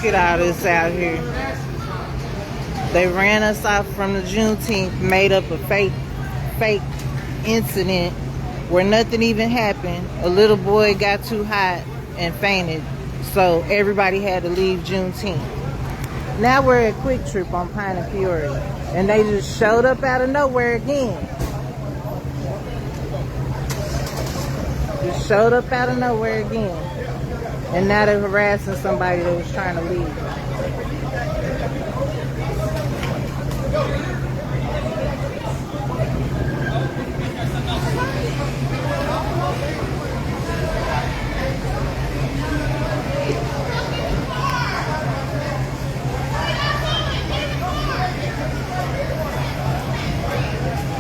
Look at all this out here. They ran us off from the Juneteenth, made up a fake incident where nothing even happened. A little boy got too hot and fainted, so everybody had to leave Juneteenth. Now we're at Quick Trip on Pine and Peoria, and they just showed up out of nowhere again. Just showed up out of nowhere again. And now they're harassing somebody that was trying to leave.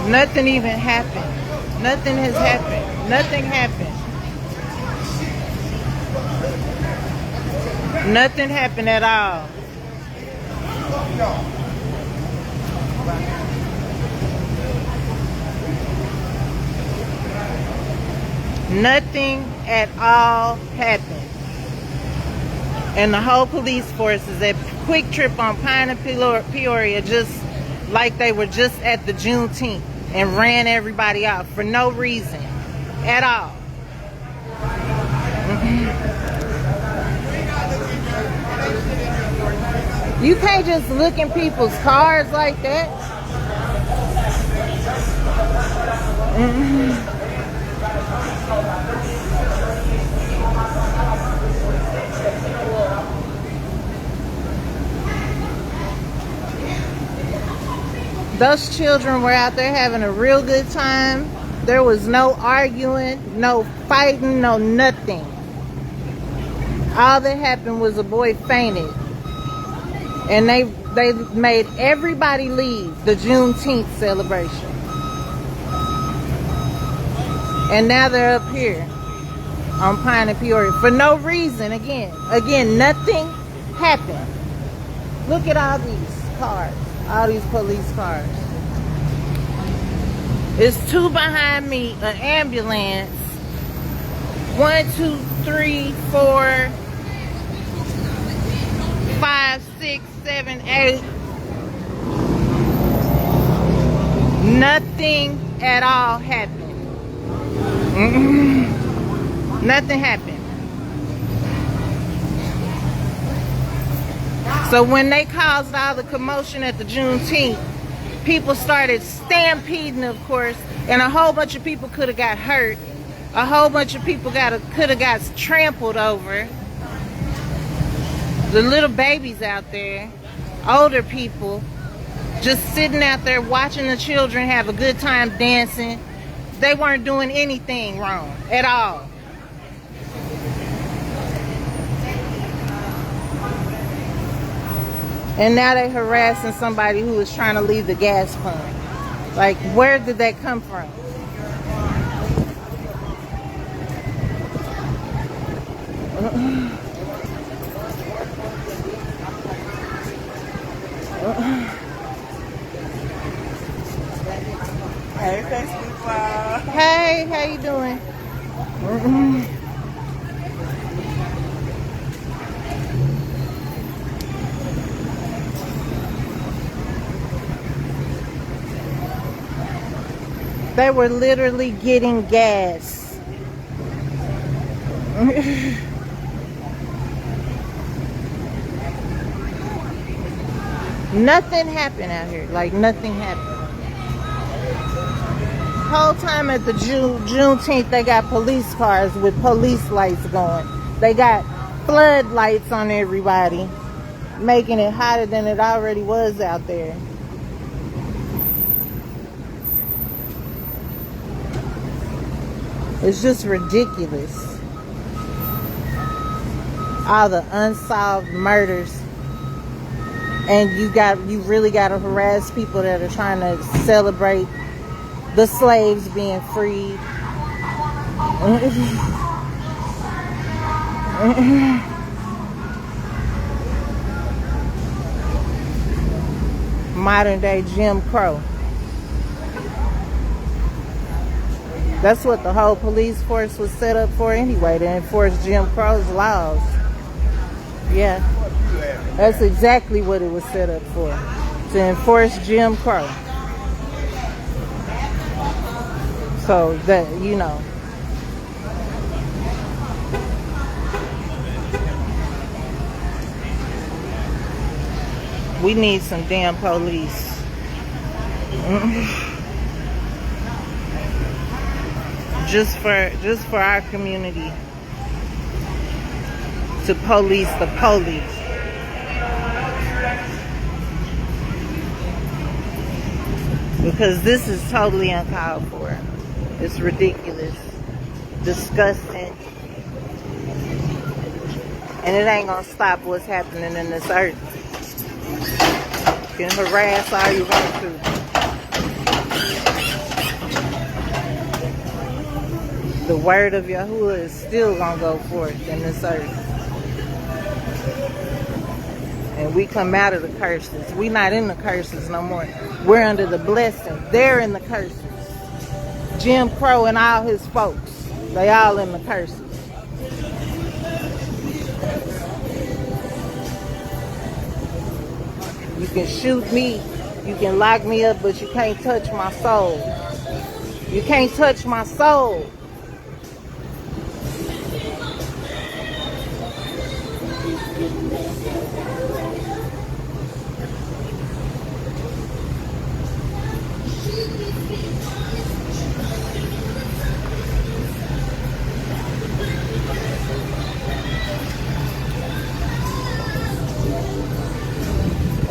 Nothing even happened. Nothing has happened. Nothing happened. Nothing happened at all. Nothing at all happened. And the whole police force is at Quick Trip on Pine and Peoria, just like they were just at the Juneteenth, and ran everybody off for no reason at all. You can't just look in people's cars like that. Those children were out there having a real good time. There was no arguing, no fighting, no nothing. All that happened was a boy fainted. And they made everybody leave the Juneteenth celebration. And now they're up here on Pine and Peoria for no reason again. Again, nothing happened. Look at all these cars. All these police cars. It's two behind me, an ambulance. 1, 2, 3, 4, 5, 6, 7, 8. Nothing at all happened. Nothing happened. So when they caused all the commotion at the Juneteenth, people started stampeding, of course, and a whole bunch of people could have got hurt. A whole bunch of people could have got trampled over. The little babies out there, older people, just sitting out there watching the children have a good time dancing. They weren't doing anything wrong at all. And now they're harassing somebody who is trying to leave the gas pump. Like, where did that come from? Hey, Facebook. Hey, how you doing? They were literally getting gas. Nothing happened out here. Like, nothing happened. Whole time at the Juneteenth, they got police cars with police lights going. They got floodlights on everybody, making it hotter than it already was out there. It's just ridiculous. All the unsolved murders. And you really got to harass people that are trying to celebrate the slaves being freed. Modern day Jim Crow. That's what the whole police force was set up for anyway, to enforce Jim Crow's laws. Yeah. That's exactly what it was set up for, to enforce Jim Crow. So that, you know. We need some damn police. Just for our community. To police the police. Because this is totally uncalled for. It's ridiculous. Disgusting. And it ain't gonna stop what's happening in this earth. You can harass all you want to. The word of Yahuwah is still gonna go forth in this earth. And we come out of the curses. We not in the curses no more. We're under the blessing. They're in the curses. Jim Crow and all his folks. They all in the curses. You can shoot me. You can lock me up, but you can't touch my soul. You can't touch my soul.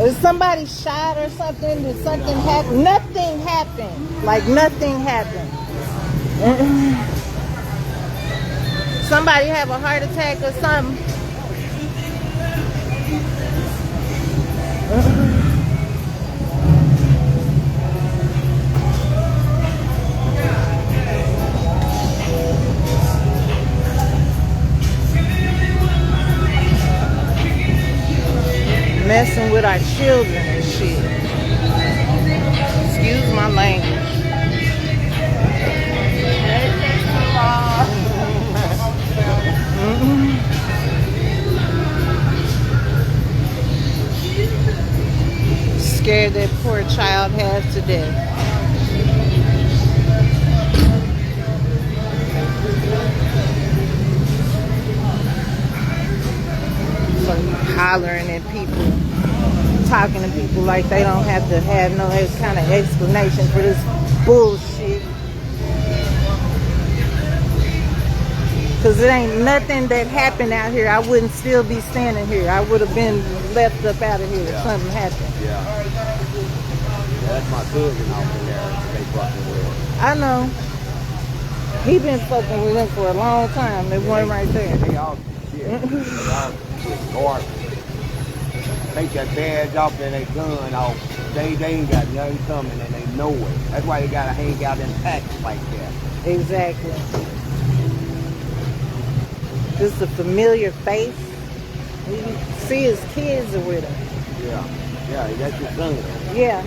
Is somebody shot or something? Did something happen? Nothing happened. Like nothing happened. Somebody have a heart attack or something? Messing with our children and shit. Excuse my language. Scared that poor child half to death. Hollering at people, talking to people like they don't have to have no kind of explanation for this bullshit. Because it ain't nothing that happened out here. I wouldn't still be standing here. I would have been left up out of here if something happened. Yeah. That's my cousin out there. They fucking with. I know. He been fucking with him for a long time. That one right there. They all shit. They all shit. Take that badge off and they gun off. They ain't got nothing coming and they know it. That's why they gotta hang out in packs like that. Exactly. Just a familiar face. You see his kids are with him. Yeah. Yeah, that's his son. Yeah.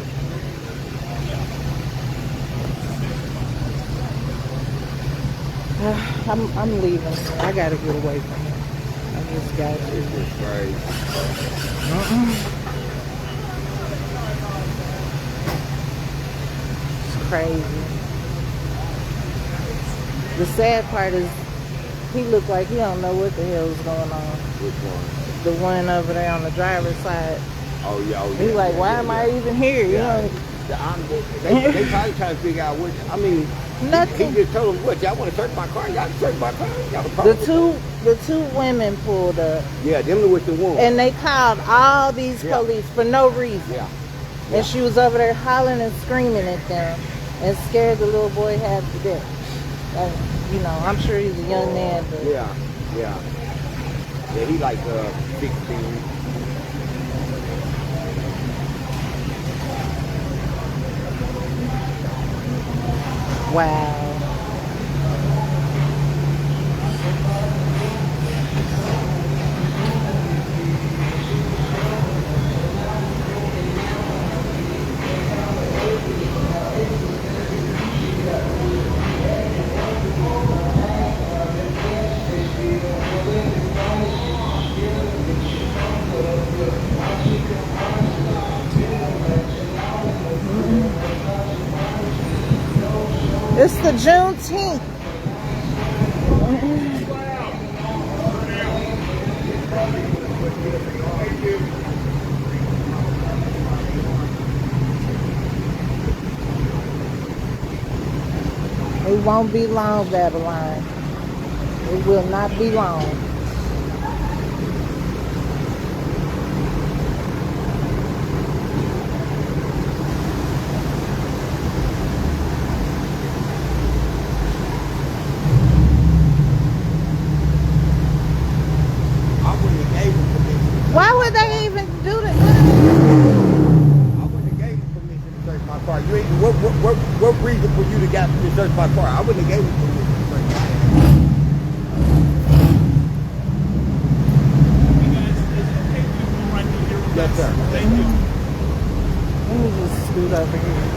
I'm leaving. I gotta get away from him. I just got to. This is crazy. It's crazy. The sad part is he looked like he don't know what the hell is going on. Which one? The one over there on the driver's side. Oh yeah. Oh, yeah. He's like, why am I even here? Yeah. You know. They probably trying to figure out what. I mean, Nothing. He just told them, what, y'all want to search my car? Y'all can search my car. Y'all The two women pulled up. Yeah, them was the one. And they called all these police for no reason. Yeah. And she was over there hollering and screaming at them and scared the little boy half to death. You know, I'm sure he's a young man, but Yeah, he like 16. wow. It's the Juneteenth. It won't be long, Babylon. It will not be long. Why would they even do that? I wouldn't have gave you permission to search my car. What reason for you to get to search my car? I wouldn't have gave you permission to search my car. Yes, sir. Thank you. Let me just scoot over here.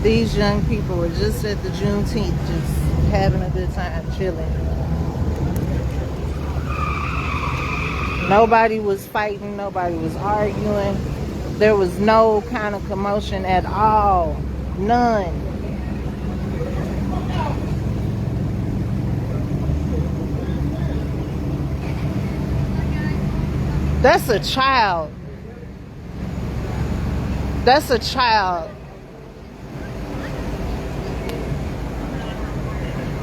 These young people were just at the Juneteenth, just having a good time, chilling. Nobody was fighting, nobody was arguing. There was no kind of commotion at all. None. That's a child. That's a child.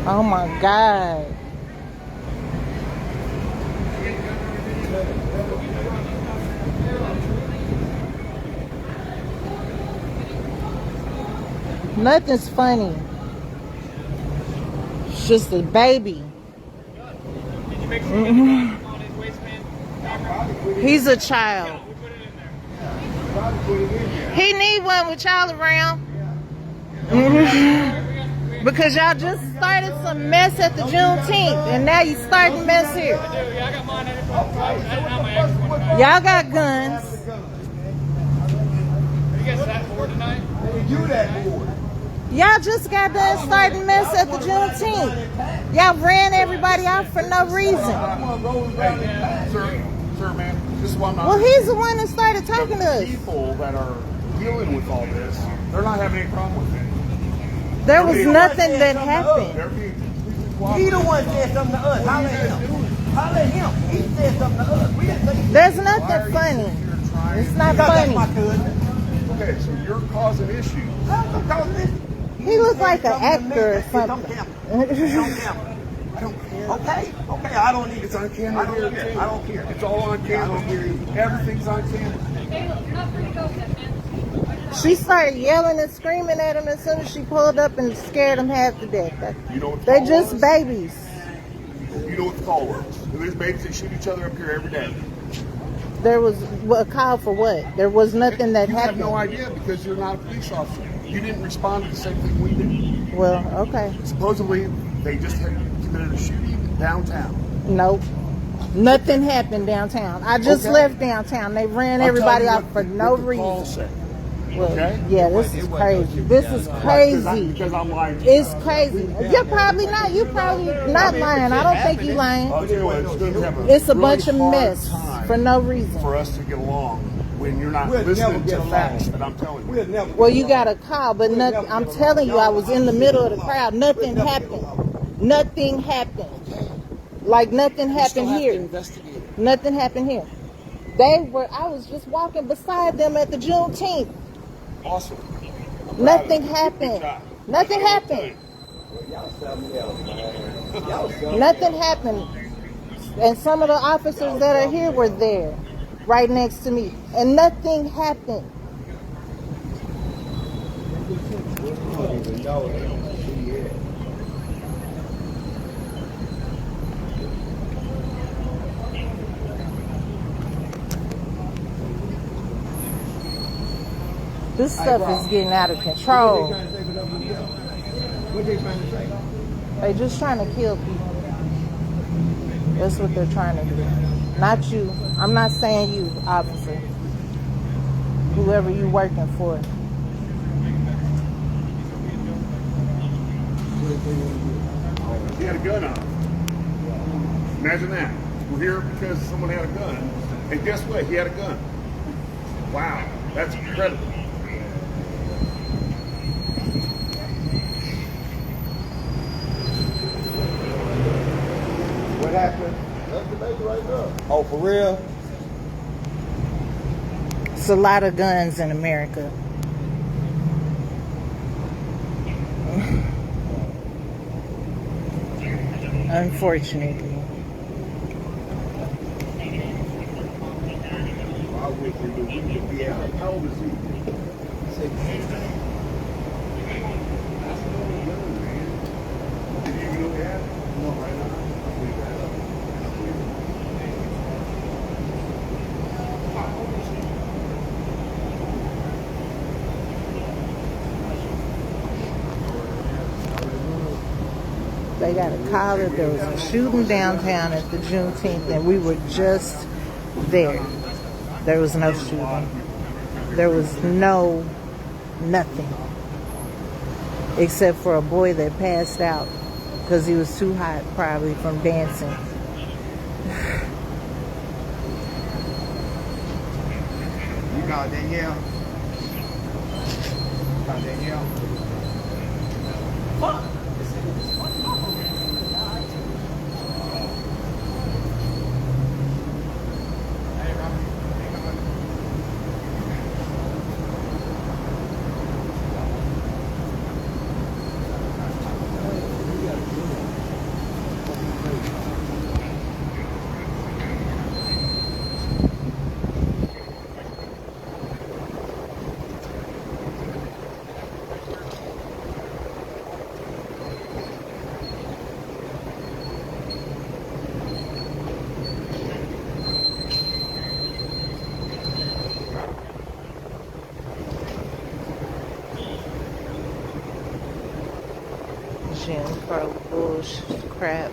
Oh my God. Nothing's funny. It's just a baby. He's a child. He need one with y'all around. Because y'all just started some mess at the Juneteenth, and now you starting mess here. Y'all got guns. You guys that bored tonight? You that bored. Y'all just got done starting mess at the Juneteenth. Y'all ran everybody out for no reason. Sir, man, this is why I'm not. Well, he's the one that started talking to us. People that are dealing with all this, they're not having any problem with it. There was nothing that happened. They're being He the one said something to us. Holler at him. Holler at him. He said something to us. We didn't say anything. There's nothing funny. It's not That's my funny. cousin. Okay, so you're causing issues. I'm causing this. He looks like an actor or something. I don't care. Okay. I don't need It's on camera I don't here, care. too. I don't care. It's all on camera. Everything's on camera. She started yelling and screaming at him as soon as she pulled up and scared him half to death. You know what the They call just was? babies. You know what the call was. There's babies that shoot each other up here every day. There was a call for what? There was nothing that You have happened. no idea because you're not a police officer. You didn't respond to the same thing we did. Well, okay. Supposedly, they just had committed a shooting downtown. Nope. Nothing happened downtown. I just Okay. left downtown. They ran everybody out for no What the call reason. said. Well, Okay. yeah, this is crazy. This is crazy. Because I'm lying to you. It's crazy. You're probably not. You're probably not lying. I don't think you lying. I'll tell you what, it's going to have It's a really bunch of hard mess time for no reason. for us to get along when you're not We'll listening never to get facts along. that I'm telling you. We'll never. Well, you got a call, but nothing. I'm telling you, I was in the middle of the crowd. Nothing happened. Nothing happened. Like nothing You still happened have to here. investigate it. Nothing happened here. I was just walking beside them at the Juneteenth. Awesome. Nothing Good happened. job. Nothing happened. Nothing happened. And some of the officers that are here were there, right next to me. And nothing happened. This stuff is getting out of control. What they trying to say? They're just trying to kill people. That's what they're trying to do. Not you. I'm not saying you, officer. Whoever you working for. He had a gun on him. Imagine that. We're here because someone had a gun. And guess what? He had a gun. Wow. That's incredible. What happened? That's the lady right there. Oh, for real? It's a lot of guns in America. Unfortunately. I wish we could be out. How old is he? 16. That's an old gun, man. Did you even know he had it? No, right now. I believe that. I believe it. How old is he? They got a call that there was a shooting downtown at the Juneteenth, and we were just there. There was no shooting. There was nothing. Except for a boy that passed out because he was too hot, probably from dancing. You got Danielle? You got Danielle? Jim Crow bullshit crap.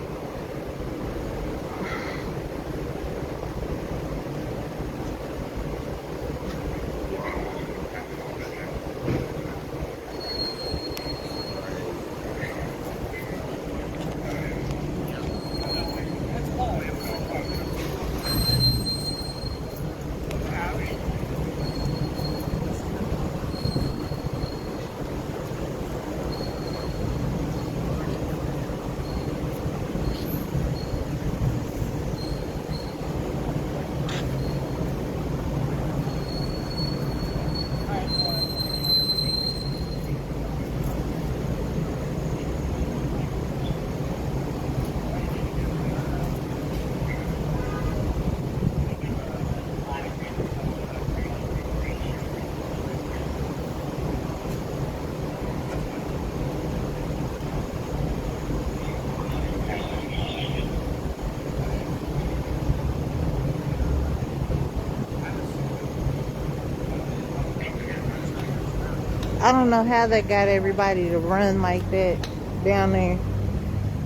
I don't know how they got everybody to run like that down there,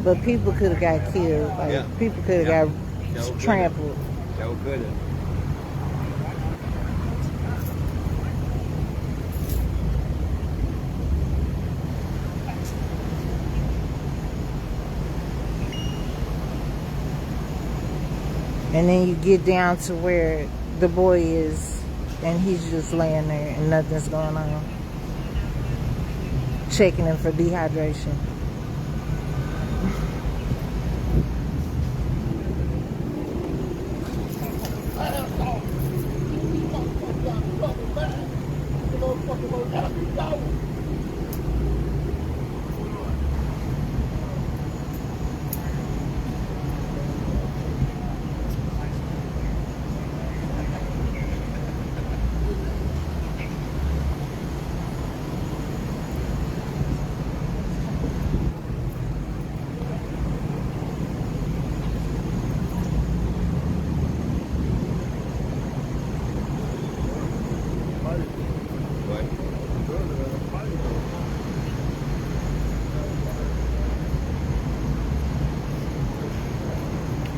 but people could have got killed. Like, Yeah. people could have Yeah. got trampled. So good. And then you get down to where the boy is, and he's just laying there and nothing's going on. Checking him for dehydration.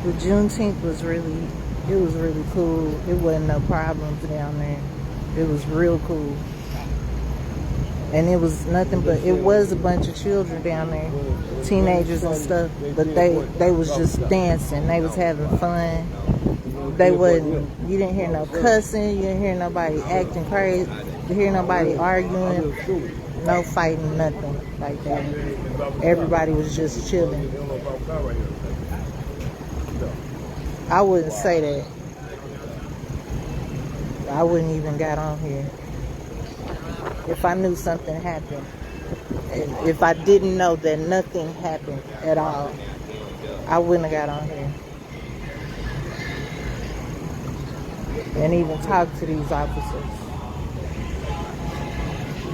The Juneteenth was really cool. It wasn't no problems down there. It was real cool. And it was nothing but, it was a bunch of children down there, teenagers and stuff, but they was just dancing. They was having fun. They wasn't, you didn't hear no cussing, you didn't hear nobody acting crazy, you didn't hear nobody arguing, no fighting, nothing like that. Everybody was just chilling. I wouldn't say that. I wouldn't even got on here. If I knew something happened, and if I didn't know that nothing happened at all, I wouldn't have got on here and even talk to these officers.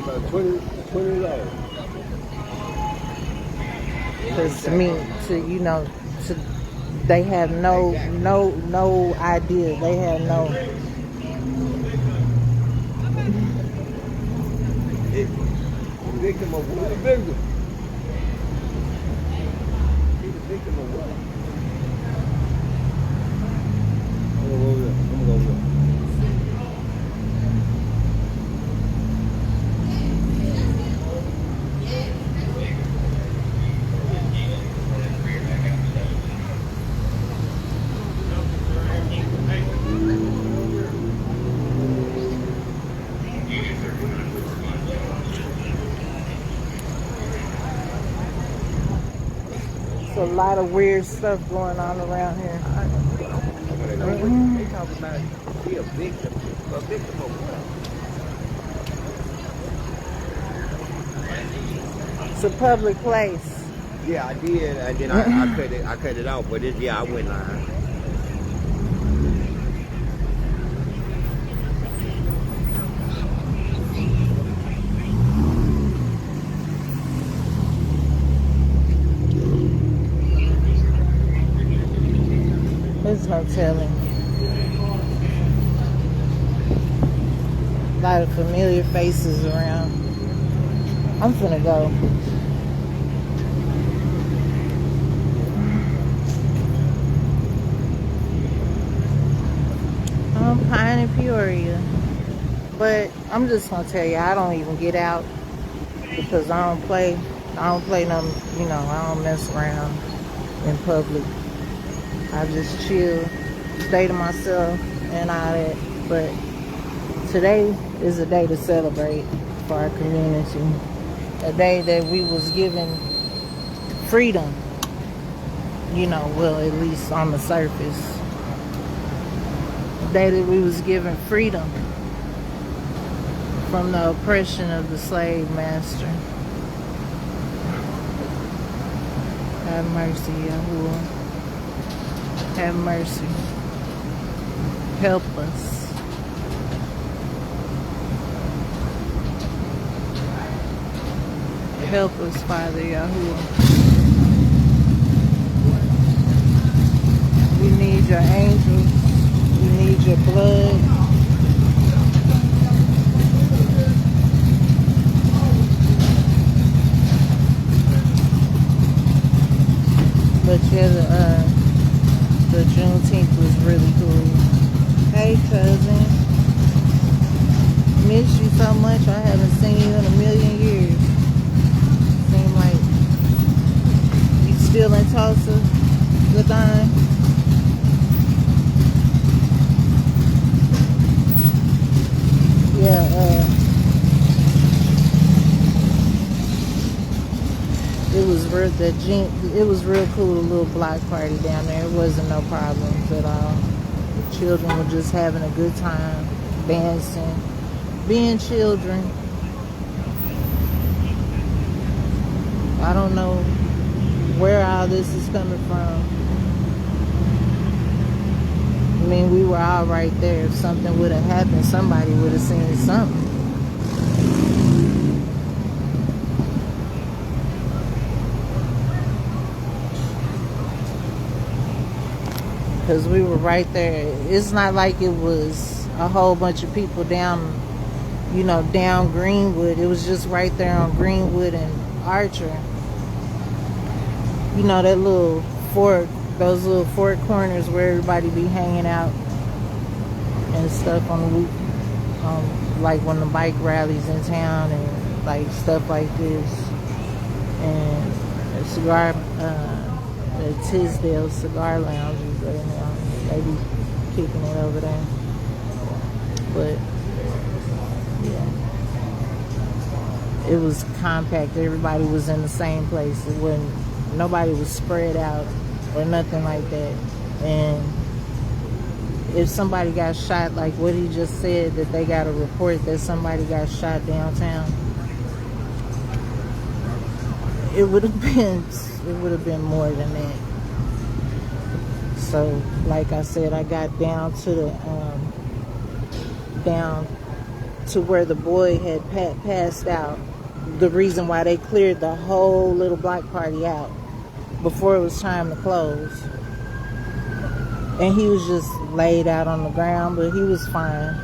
About $20. Because to me, they have no idea. They have no. Victim of what? Victim. He's a victim of what? I'm gonna go over there. There's a lot of weird stuff going on around here. They talk about be a victim. A victim of what? It's a public place. Yeah, I did, and then I cut it off. But I went live. There's no telling. A lot of familiar faces around. I'm finna go. I'm Pine in Peoria. But I'm just gonna tell you, I don't even get out because I don't play no, I don't mess around in public. I just chill, stay to myself and all that. But today is a day to celebrate for our community. A day that we was given freedom, well, at least on the surface. A day that we was given freedom from the oppression of the slave master. Have mercy, Yahuwah. Have mercy. Help us. Help us, Father Yahuwah. We need your angels. We need your blood. But yeah, the Juneteenth was really cool. Hey, cousin. Miss you so much. I haven't seen you in a million years. Seem like you still in Tulsa, Ladon. Yeah, it was real cool, a little block party down there. It wasn't no problems at all. The children were just having a good time, dancing, being children. I don't know where all this is coming from. I mean, we were all right there. If something would have happened, somebody would have seen something. Because we were right there. It's not like it was a whole bunch of people down, down Greenwood. It was just right there on Greenwood and Archer. That little fork, those little four corners where everybody be hanging out and stuff on the like when the bike rallies in town and like stuff like this. And a cigar, the Tisdale Cigar Lounge is right now. They be kicking it over there. But yeah, it was compact. Everybody was in the same place. It wasn't, nobody was spread out or nothing like that. And if somebody got shot, like what he just said, that they got a report that somebody got shot downtown, it would have been more than that. So like I said, I got down to the down to where the boy had passed out. The reason why they cleared the whole little block party out before it was time to close. And he was just laid out on the ground, but he was fine.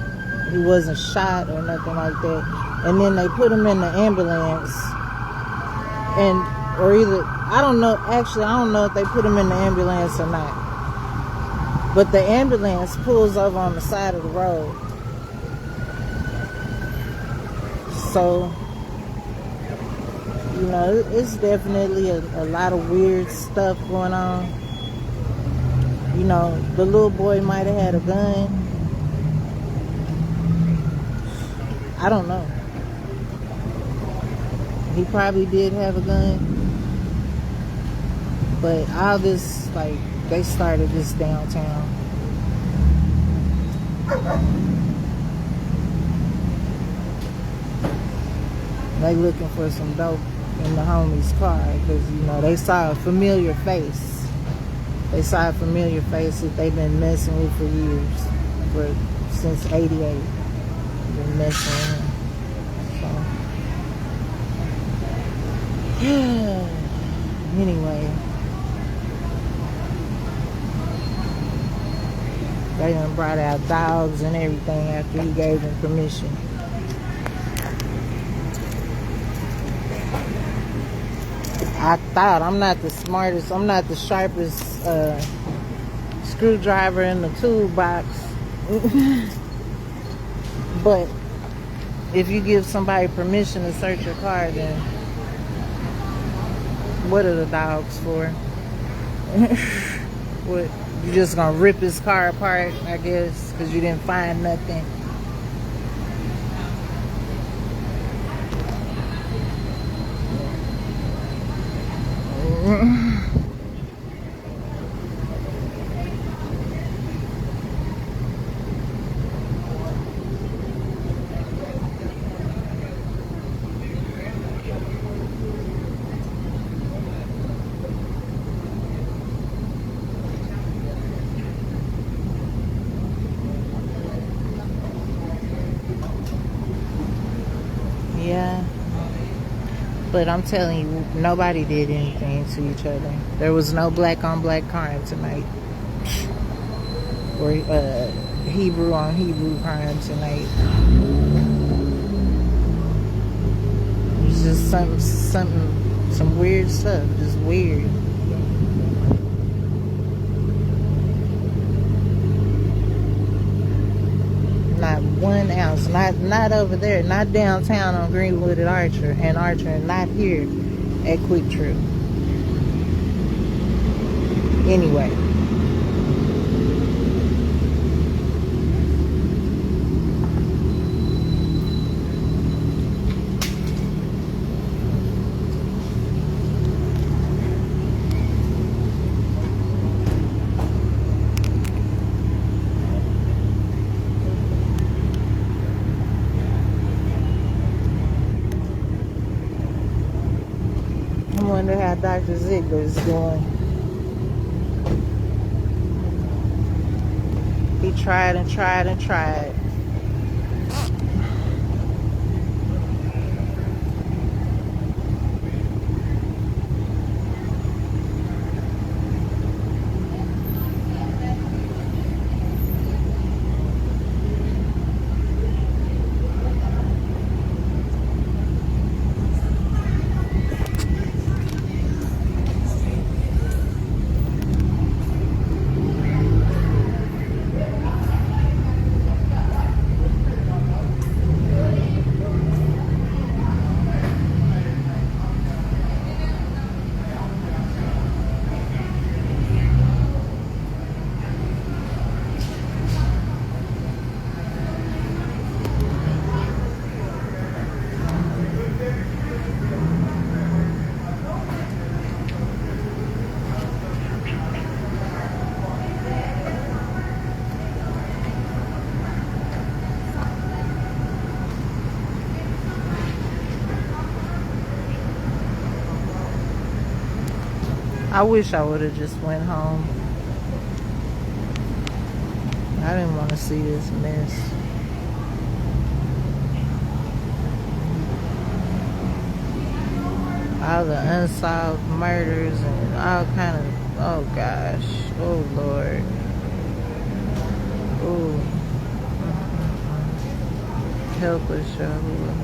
He wasn't shot or nothing like that. And then they put him in the ambulance, or either, I don't know, actually I don't know if they put him in the ambulance or not. But the ambulance pulls over on the side of the road. So, you know, it's definitely a lot of weird stuff going on. You know, the little boy might have had a gun. I don't know. He probably did have a gun. But all this, like, they started this downtown. They looking for some dope in the homie's car because, you know, they saw a familiar face. They saw a familiar face that they've been messing with for years, since '88. Been messing with him. So, anyway, they done brought out dogs and everything after he gave them permission. I thought, I'm not the smartest, I'm not the sharpest screwdriver in the toolbox. But if you give somebody permission to search your car, then what are the dogs for? What, you just gonna rip his car apart, I guess, because you didn't find nothing? Yeah. But I'm telling you, nobody did anything to each other. There was no black on black crime tonight. Or Hebrew on Hebrew crime tonight. It's just some weird stuff. Just weird. Not 1 ounce. Not over there. Not downtown on Greenwood and Archer, and not here at Quick Trip. Anyway. I wonder how Dr. Ziegler is doing. He tried and tried and tried. I wish I would have just went home. I didn't want to see this mess. All the unsolved murders and all kind of, oh gosh, oh Lord, oh, help us, Yahuwah,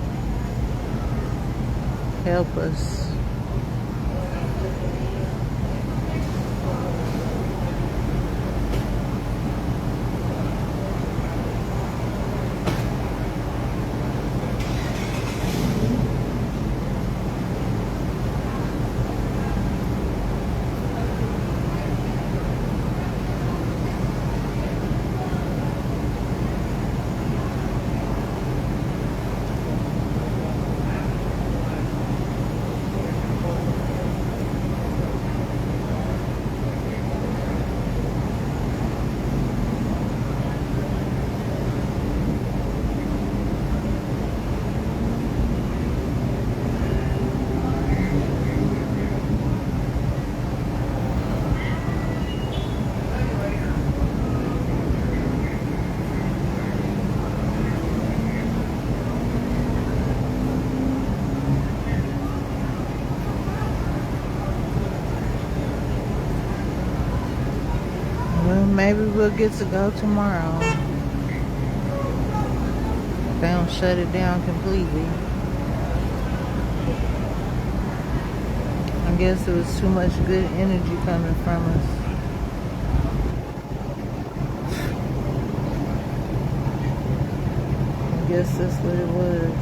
help us. Well, maybe we'll get to go tomorrow. If they don't shut it down completely. I guess it was too much good energy coming from us. I guess that's what it was.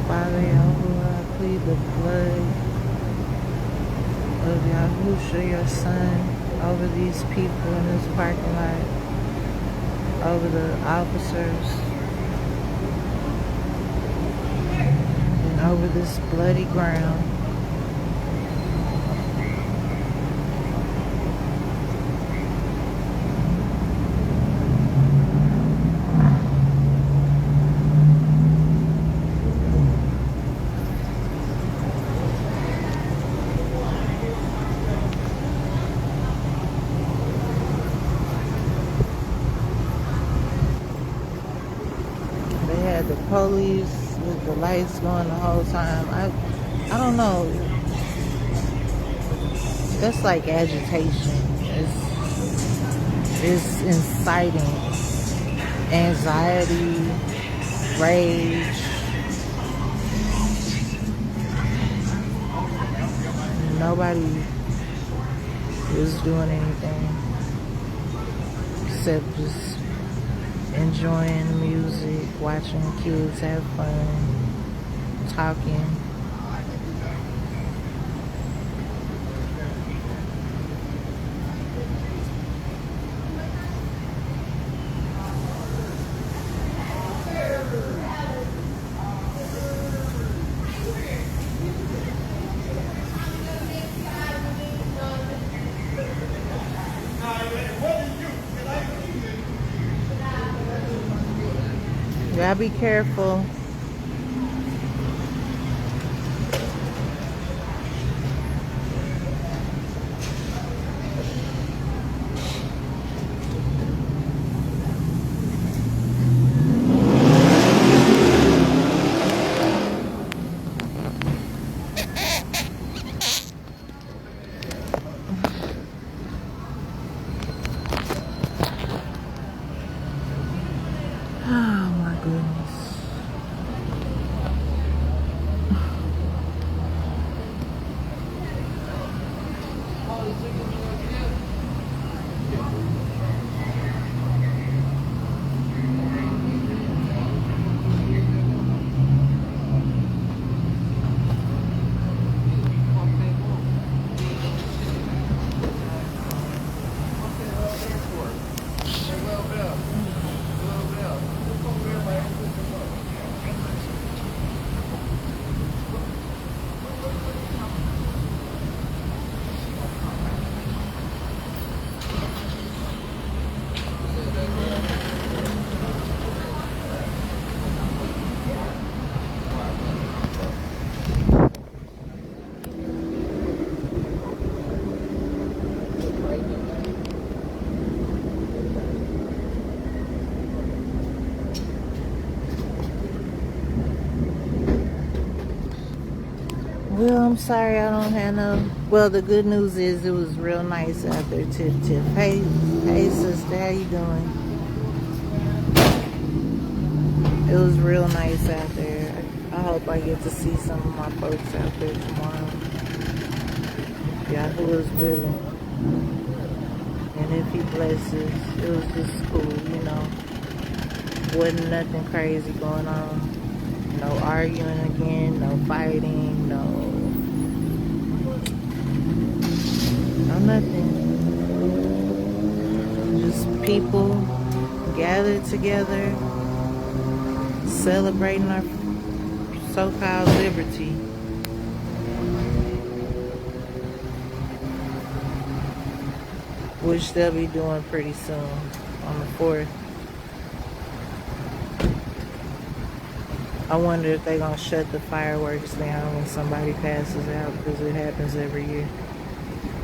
Father Yahuwah, I plead the blood of Yahusha, your son, over these people in this parking lot, over the officers, and over this bloody ground. They had the police with the lights going the whole time. I don't know. That's like agitation. It's inciting anxiety, rage. Nobody is doing anything except just enjoying the music, watching kids have fun, talking. Gotta be careful. Oh my goodness. sorry I don't have no. Well, the good news is it was real nice out there. Tiff. Hey, sister, how you doing? It was real nice out there. I hope I get to see some of my folks out there tomorrow. Yeah, who is willing. And if he blesses, it was just cool, you know. Wasn't nothing crazy going on. No arguing again, no fighting, no nothing. Just people gathered together, celebrating our so-called liberty. Which they'll be doing pretty soon, on the 4th. I wonder if they're going to shut the fireworks down when somebody passes out, because it happens every year.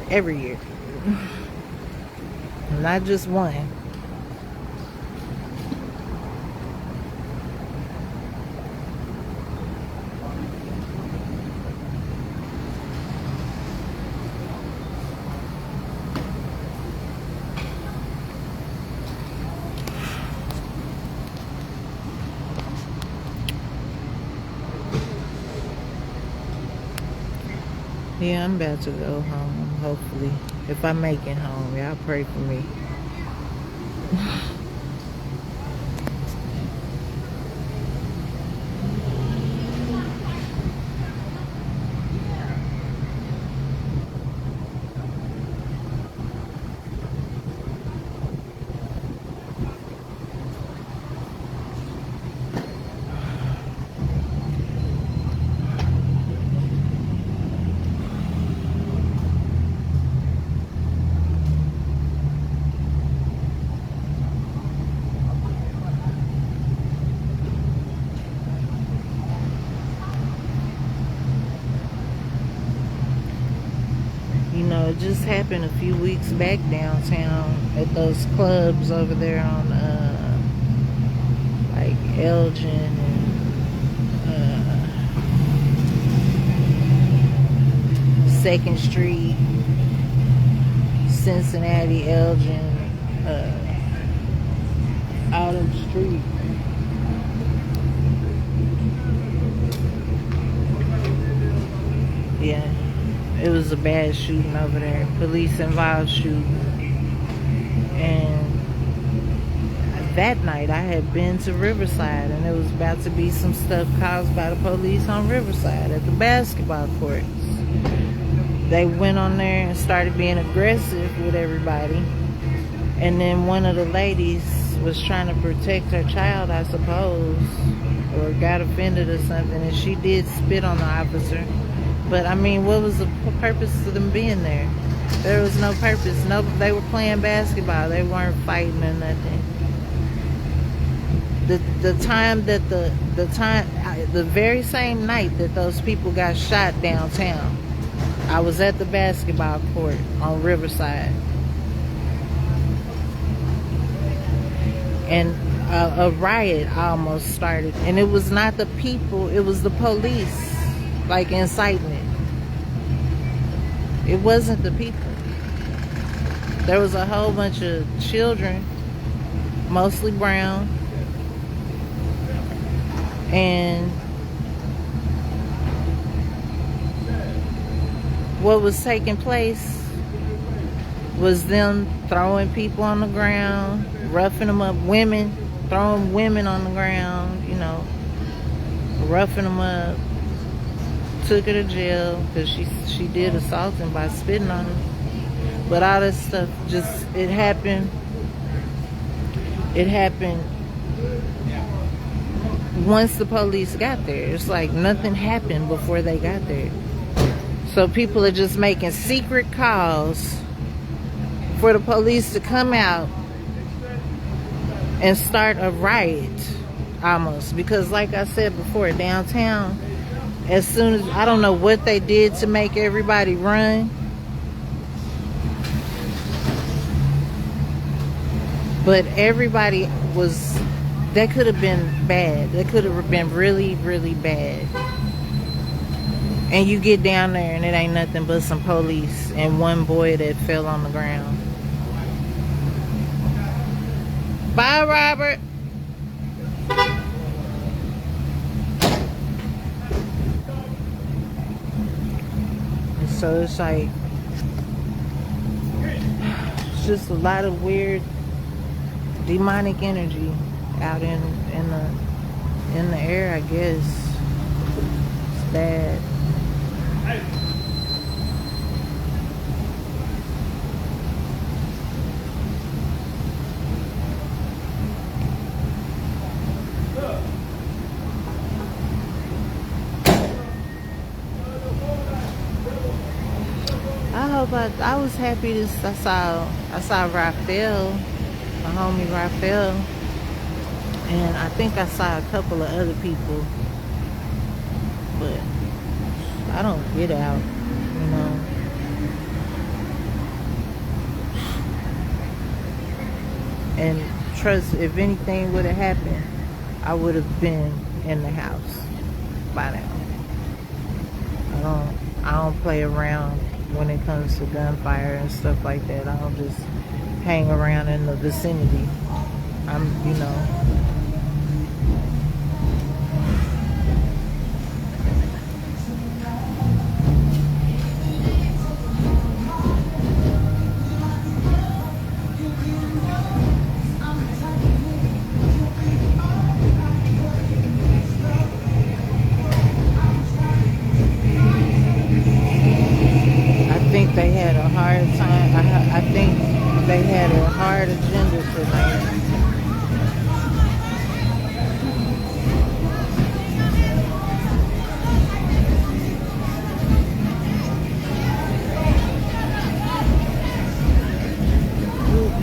Every year. Not just one. Yeah, I'm about to go home, hopefully. If I make it home, y'all pray for me. You know, it just happened a few weeks back downtown at those clubs over there on like Elgin and 2nd Street, Cincinnati, Elgin, Autumn Street. Yeah. It was a bad shooting over there. Police involved shooting. And that night I had been to Riverside, and there was about to be some stuff caused by the police on Riverside at the basketball courts. They went on there and started being aggressive with everybody. And then one of the ladies was trying to protect her child, I suppose, or got offended or something, and she did spit on the officer. But I mean, what was the purpose of them being there? There was no purpose. No, they were playing basketball. They weren't fighting or nothing. The very same night that those people got shot downtown, I was at the basketball court on Riverside, and a riot almost started. And it was not the people; it was the police. Like inciting it. It wasn't the people. There was a whole bunch of children, mostly brown, and what was taking place was them throwing people on the ground, roughing them up, women, throwing women on the ground, you know, roughing them up. Took her to jail because she did assault him by spitting on him. But all this stuff it happened once the police got there. It's like nothing happened before they got there. So people are just making secret calls for the police to come out and start a riot almost. Because like I said before, downtown, as soon as, I don't know what they did to make everybody run, but everybody was, that could have been bad. That could have been really, really bad. And you get down there and it ain't nothing but some police and one boy that fell on the ground. Bye, Robert. And so it's like, it's just a lot of weird demonic energy out in the air, I guess. It's bad. I was happy to I saw Raphael, my homie Raphael, and I think I saw a couple of other people, but I don't get out, you know. And trust, if anything would have happened, I would have been in the house by now. I don't play around when it comes to gunfire and stuff like that. I don't just hang around in the vicinity. You know. They had a hard time. I think they had a hard agenda tonight.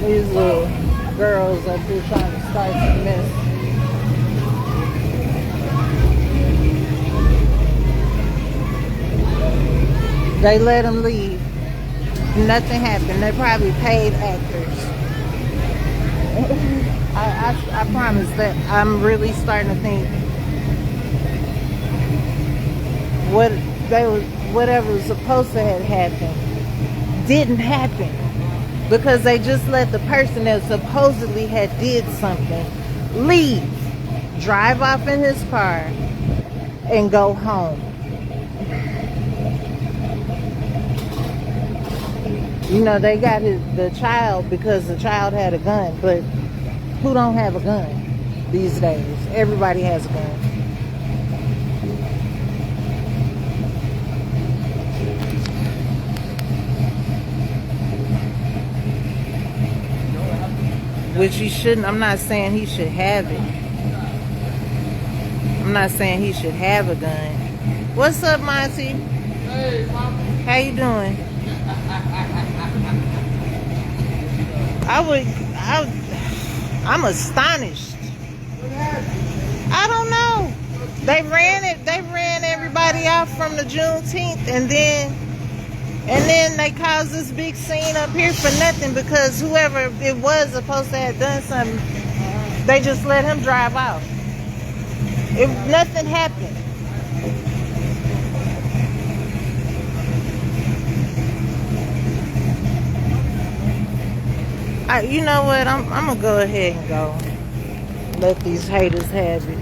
These little girls up here trying to start some mess. They let them leave. Nothing happened. They probably paid actors. I promise that I'm really starting to think whatever was supposed to have happened didn't happen, because they just let the person that supposedly had did something leave, drive off in his car, and go home. You know, they got the child because the child had a gun, but who don't have a gun these days? Everybody has a gun. Which he shouldn't. I'm not saying he should have it. I'm not saying he should have a gun. What's up, Monty? Hey, Mama. How you doing? I'm astonished. I don't know. They ran everybody off from the Juneteenth, and then they caused this big scene up here for nothing, because whoever it was supposed to have done something, they just let him drive off. Nothing happened. You know what? I'm gonna go ahead and go. Let these haters have it.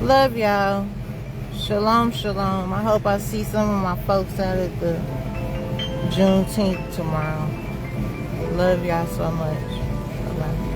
Love y'all. Shalom, shalom. I hope I see some of my folks out at the Juneteenth tomorrow. Love y'all so much. Bye-bye.